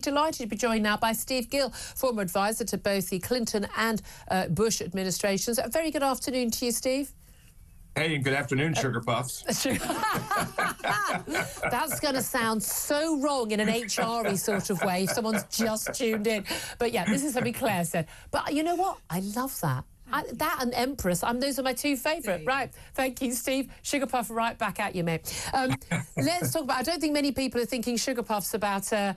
Delighted to be joined now by Steve Gill, former advisor to both the Clinton and Bush administrations. A very good afternoon to you, Steve. Hey, and good afternoon, Sugar Puffs. That's going to sound so wrong in an HR-y sort of way if someone's just tuned in. But yeah, this is something Claire said. But you know what? I love that. That and Empress, those are my two favourite. Right, thank you, Steve. Sugar Puff, right back at you, mate. Let's talk about, I don't think many people are thinking Sugar Puffs about the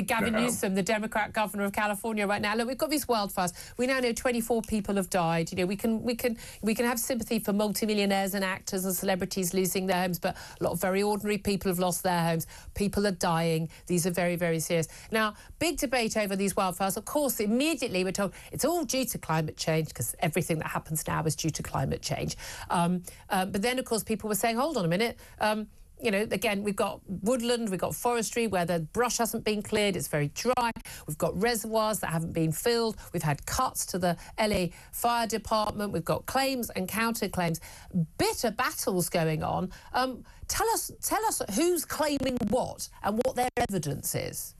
Gavin Newsom, the Democrat governor of California right now. Look, we've got these wildfires. We now know 24 people have died. You know, we can have sympathy for multimillionaires and actors and celebrities losing their homes, but a lot of very ordinary people have lost their homes. People are dying. These are very, very serious. Now, big debate over these wildfires. Of course, immediately we're told it's all due to climate change, because everything that happens now is due to climate change. But then, of course, people were saying, hold on a minute. You know, again, we've got woodland, we've got forestry where the brush hasn't been cleared, it's very dry. We've got reservoirs that haven't been filled. We've had cuts to the LA Fire Department. We've got claims and counterclaims. Bitter battles going on. Tell us who's claiming what and what their evidence is.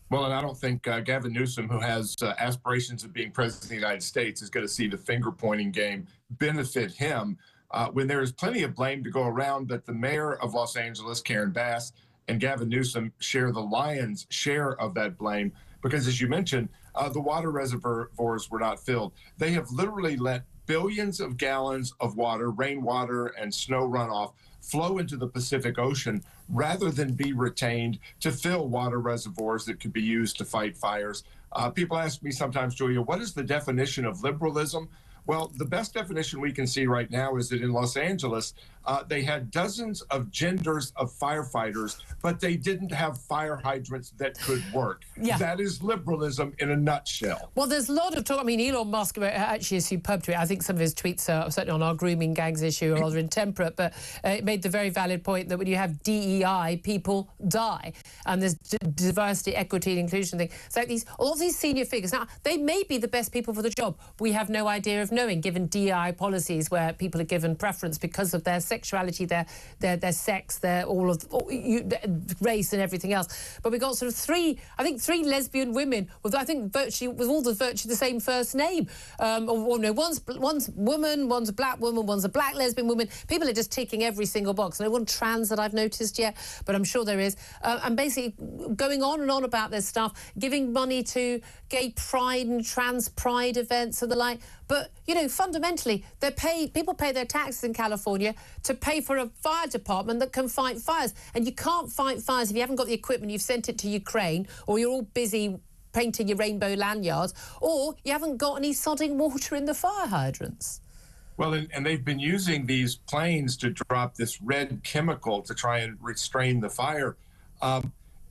Well, and I don't think Gavin Newsom, who has aspirations of being president of the United States, is going to see the finger-pointing game benefit him when there is plenty of blame to go around. But the mayor of Los Angeles, Karen Bass, and Gavin Newsom share the lion's share of that blame because, as you mentioned, the water reservoirs were not filled. They have literally let billions of gallons of water, rainwater and snow runoff, flow into the Pacific Ocean rather than be retained to fill water reservoirs that could be used to fight fires. People ask me sometimes, Julia, what is the definition of liberalism? Well, the best definition we can see right now is that in Los Angeles, they had dozens of genders of firefighters, but they didn't have fire hydrants that could work. Yeah. That is liberalism in a nutshell. Well, there's a lot of talk. I mean, Elon Musk actually is superb to it. I think some of his tweets are certainly on our grooming gangs issue are rather intemperate, but it made the very valid point that when you have DEI, people die. And there's diversity, equity, and inclusion thing. So all of these senior figures, now, they may be the best people for the job. We have no idea of knowing, given DEI policies where people are given preference because of their sexuality, their sex, their race and everything else. But we got sort of three lesbian women with virtually the same first name. One's woman, one's a black woman, one's a black lesbian woman. People are just ticking every single box. No one trans that I've noticed yet, but I'm sure there is. And basically going on and on about this stuff, giving money to gay pride and trans pride events and the like. But, you know, fundamentally, people pay their taxes in California to pay for a fire department that can fight fires. And you can't fight fires if you haven't got the equipment, you've sent it to Ukraine, or you're all busy painting your rainbow lanyards, or you haven't got any sodding water in the fire hydrants. Well, and they've been using these planes to drop this red chemical to try and restrain the fire.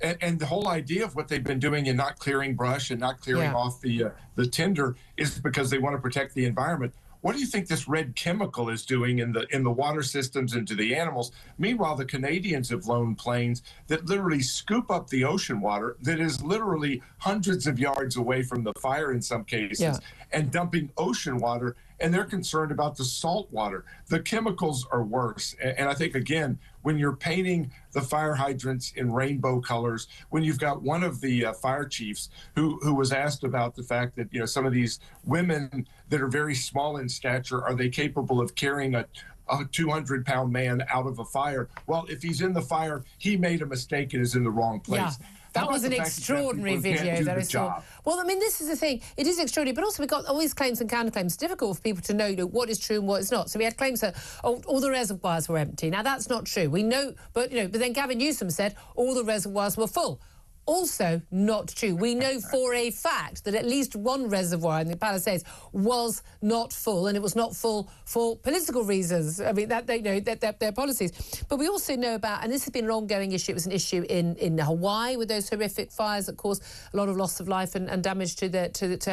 And the whole idea of what they've been doing in not clearing brush and not clearing off the tinder is because they want to protect the environment. What do you think this red chemical is doing in the water systems and to the animals? Meanwhile, the Canadians have loaned planes that literally scoop up the ocean water that is literally hundreds of yards away from the fire in some cases and dumping ocean water. And they're concerned about the salt water. The chemicals are worse. And I think, again, when you're painting the fire hydrants in rainbow colors, when you've got one of the fire chiefs who was asked about the fact that, you know, some of these women that are very small in stature, are they capable of carrying a 200-pound man out of a fire? Well, if he's in the fire, he made a mistake and is in the wrong place. Yeah. That was an extraordinary video that I saw. Well, I mean, this is the thing. It is extraordinary, but also we've got all these claims and counterclaims. It's difficult for people to know, what is true and what is not. So we had claims that all the reservoirs were empty. Now, that's not true. We know, but then Gavin Newsom said all the reservoirs were full. Also not true. We know for a fact that at least one reservoir in the Palisades was not full, and it was not full for political reasons. I mean, that their policies. But we also know about, and this has been an ongoing issue. It was an issue in Hawaii with those horrific fires that caused a lot of loss of life and damage to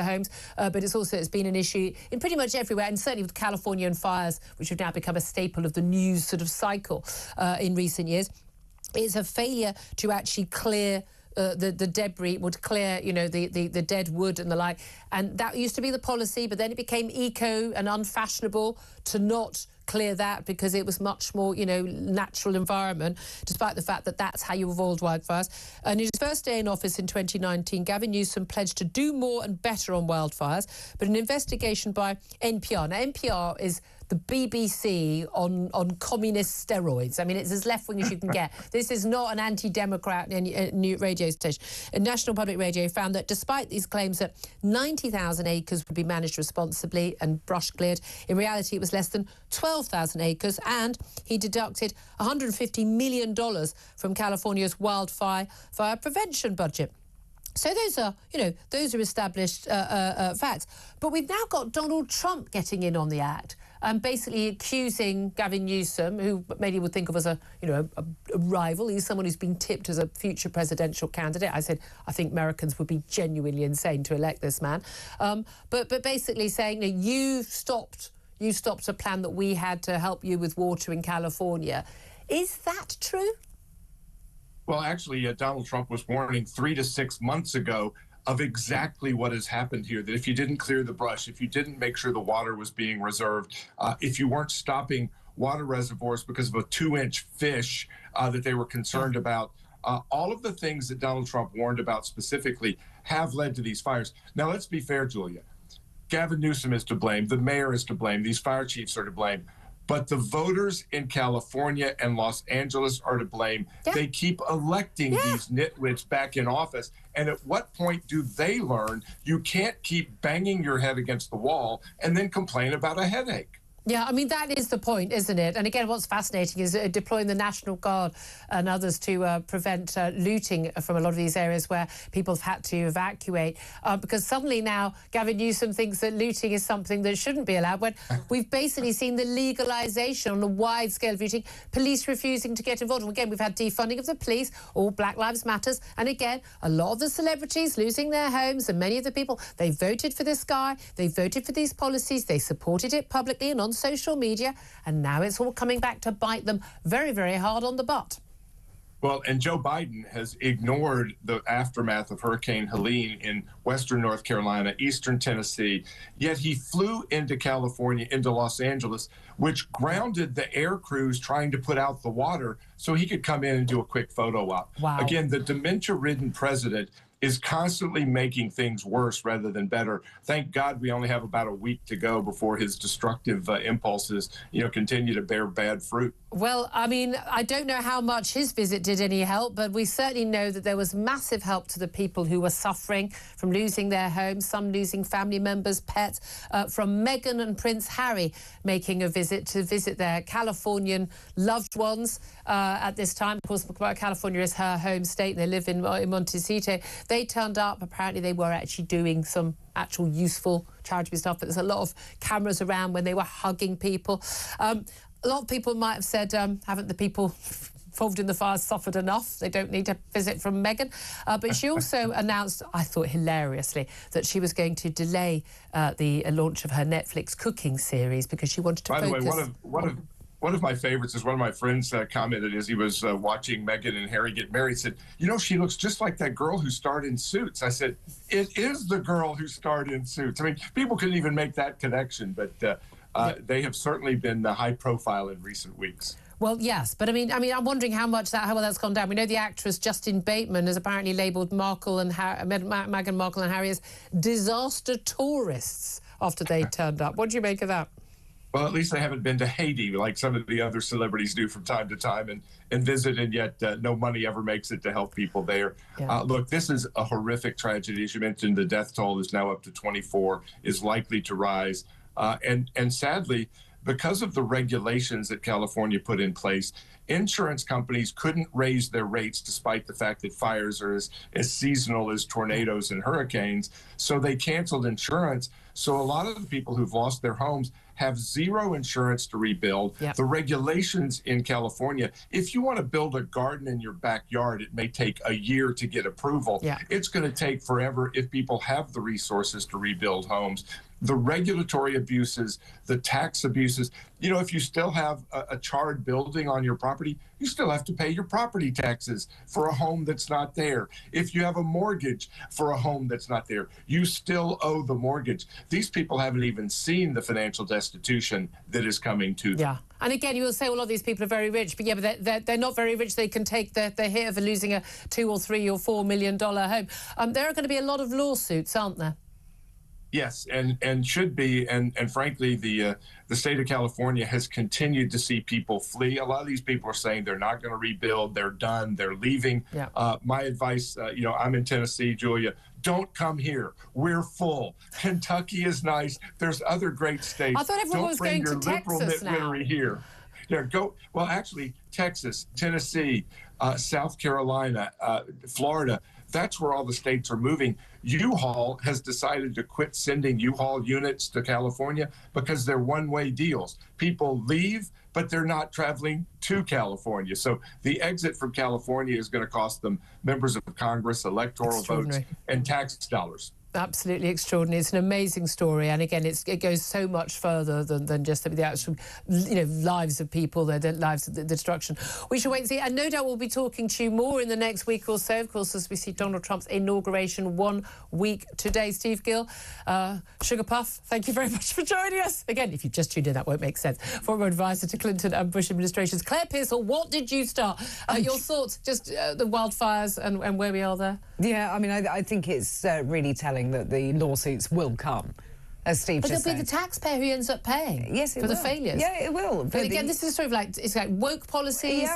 homes. But it's been an issue in pretty much everywhere, and certainly with California and fires, which have now become a staple of the news sort of cycle in recent years. It's a failure to actually clear the debris, would clear, the dead wood and the like. And that used to be the policy, but then it became eco and unfashionable to not clear that because it was much more, natural environment, despite the fact that that's how you avoid wildfires. And in his first day in office in 2019, Gavin Newsom pledged to do more and better on wildfires. But an investigation by NPR. Now, NPR is the BBC on communist steroids. I mean, it's as left-wing as you can get. This is not an anti-democrat new radio station. A National Public Radio found that despite these claims that 90,000 acres would be managed responsibly and brush cleared, in reality it was less than 12,000 acres, and he deducted $150 million from California's wildfire prevention budget. So those are established facts. But we've now got Donald Trump getting in on the act and basically accusing Gavin Newsom, who many would think of as a rival. He's someone who's been tipped as a future presidential candidate. I said I think Americans would be genuinely insane to elect this man. But basically saying that you stopped a plan that we had to help you with water in California. Is that true? Well, actually, Donald Trump was warning 3 to 6 months ago of exactly what has happened here, that if you didn't clear the brush, if you didn't make sure the water was being reserved, if you weren't stopping water reservoirs because of a 2-inch fish that they were concerned about, all of the things that Donald Trump warned about specifically have led to these fires. Now, let's be fair, Julia. Gavin Newsom is to blame. The mayor is to blame. These fire chiefs are to blame. But the voters in California and Los Angeles are to blame. Yeah. They keep electing these nitwits back in office. And at what point do they learn you can't keep banging your head against the wall and then complain about a headache? Yeah, I mean, that is the point, isn't it? And again, what's fascinating is deploying the National Guard and others to prevent looting from a lot of these areas where people have had to evacuate. Because suddenly now Gavin Newsom thinks that looting is something that shouldn't be allowed, when we've basically seen the legalisation on a wide scale of looting, police refusing to get involved. And again, we've had defunding of the police, all Black Lives Matters. And again, a lot of the celebrities losing their homes, and many of the people, they voted for this guy, they voted for these policies, they supported it publicly and on social media, and now it's all coming back to bite them very, very hard on the butt. Well, and Joe Biden has ignored the aftermath of Hurricane Helene in western North Carolina, eastern Tennessee, yet he flew into California, into Los Angeles, which grounded the air crews trying to put out the water so he could come in and do a quick photo op. Wow. Again, the dementia-ridden president is constantly making things worse rather than better. Thank God we only have about a week to go before his destructive impulses, continue to bear bad fruit. Well, I mean, I don't know how much his visit did any help, but we certainly know that there was massive help to the people who were suffering from losing their homes, some losing family members, pets, from Meghan and Prince Harry making a visit to visit their Californian loved ones at this time. Of course, California is her home state. They live in Montecito. They turned up. Apparently, they were actually doing some actual useful charitable stuff, but there's a lot of cameras around when they were hugging people. A lot of people might have said, haven't the people involved in the fires suffered enough? They don't need a visit from Meghan. But she also announced, I thought hilariously, that she was going to delay the launch of her Netflix cooking series because she wanted to focus. By the way, one of my favorites is one of my friends commented as he was watching Meghan and Harry get married, said, she looks just like that girl who starred in Suits. I said, it is the girl who starred in Suits. I mean, people couldn't even make that connection, but they have certainly been high profile in recent weeks. Well, yes, but I mean, I'm wondering how well that's gone down. We know the actress Justine Bateman has apparently labelled Meghan Markle and Harry as disaster tourists after they turned up. What do you make of that? Well, at least they haven't been to Haiti like some of the other celebrities do from time to time and visit, and yet no money ever makes it to help people there. Yeah. Look, this is a horrific tragedy. As you mentioned, the death toll is now up to 24, is likely to rise. And sadly, because of the regulations that California put in place, insurance companies couldn't raise their rates despite the fact that fires are as seasonal as tornadoes and hurricanes. So they canceled insurance. So a lot of the people who've lost their homes have zero insurance to rebuild. Yep. The regulations in California, if you want to build a garden in your backyard, it may take a year to get approval. Yeah. It's going to take forever if people have the resources to rebuild homes. the regulatory abuses, the tax abuses. You know, if you still have a charred building on your property, you still have to pay your property taxes for a home that's not there. If you have a mortgage for a home that's not there, you still owe the mortgage. These people haven't even seen the financial destitution that is coming to them. Yeah. And again, you will say, well, a lot of these people are very rich, but yeah, but they're not very rich. They can take the hit of losing a $2 or $3 or $4 million home. There are going to be a lot of lawsuits, aren't there? Yes, and should be, and frankly, the state of California has continued to see people flee. A lot of these people are saying they're not going to rebuild, they're done, they're leaving. Yeah. My advice, you know, I'm in Tennessee, Julia. Don't come here. We're full. Kentucky is nice. There's other great states. I thought everyone was going to Texas now. Here. Yeah, go. Well, actually, Texas, Tennessee, South Carolina, Florida. That's where all the states are moving. U-Haul has decided to quit sending U-Haul units to California because they're one-way deals. People leave, but they're not traveling to California. So the exit from California is going to cost them members of Congress, electoral votes, and tax dollars. Absolutely extraordinary. It's an amazing story, and again, it goes so much further than just the actual, you know, lives of people, their lives, the destruction. We shall wait and see, and no doubt we'll be talking to you more in the next week or so, of course, as we see Donald Trump's inauguration 1 week today. Steve Gill, Sugar Puff, thank you very much for joining us. Again, if you've just tuned in, that won't make sense. Former advisor to Clinton and Bush administrations. Claire Pearsall, what did you start? Your thoughts, just the wildfires and where we are there? Yeah, I mean, I think it's really telling that the lawsuits will come, as Steve just said. But it'll be the taxpayer who ends up paying for the failures. Yeah, it will. But again, this is sort of like, it's like woke policies,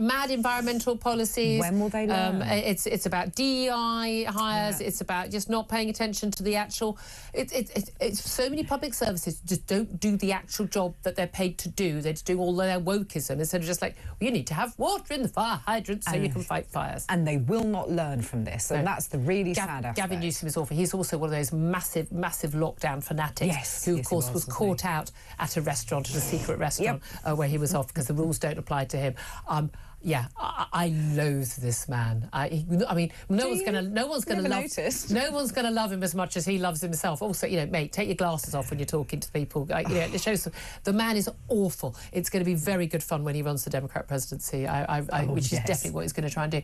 mad environmental policies. When will they learn? It's about DEI hires. It's about just not paying attention to the actual. It's so many public services just don't do the actual job that they're paid to do. They just do all their wokeism instead of just like, well, you need to have water in the fire hydrant so you can fight fires. And they will not learn from this, and that's the really sad aspect. Gavin Newsom is awful. He's also one of those massive lockdown fanatics who, of course, was caught out at a restaurant, at a secret restaurant, where he was off because the rules don't apply to him. Yeah, I loathe this man. I mean, no one's going to love him as much as he loves himself. Also, you know, mate, take your glasses off when you're talking to people. You know, it shows the man is awful. It's going to be very good fun when he runs the Democrat presidency, which is definitely what he's going to try and do.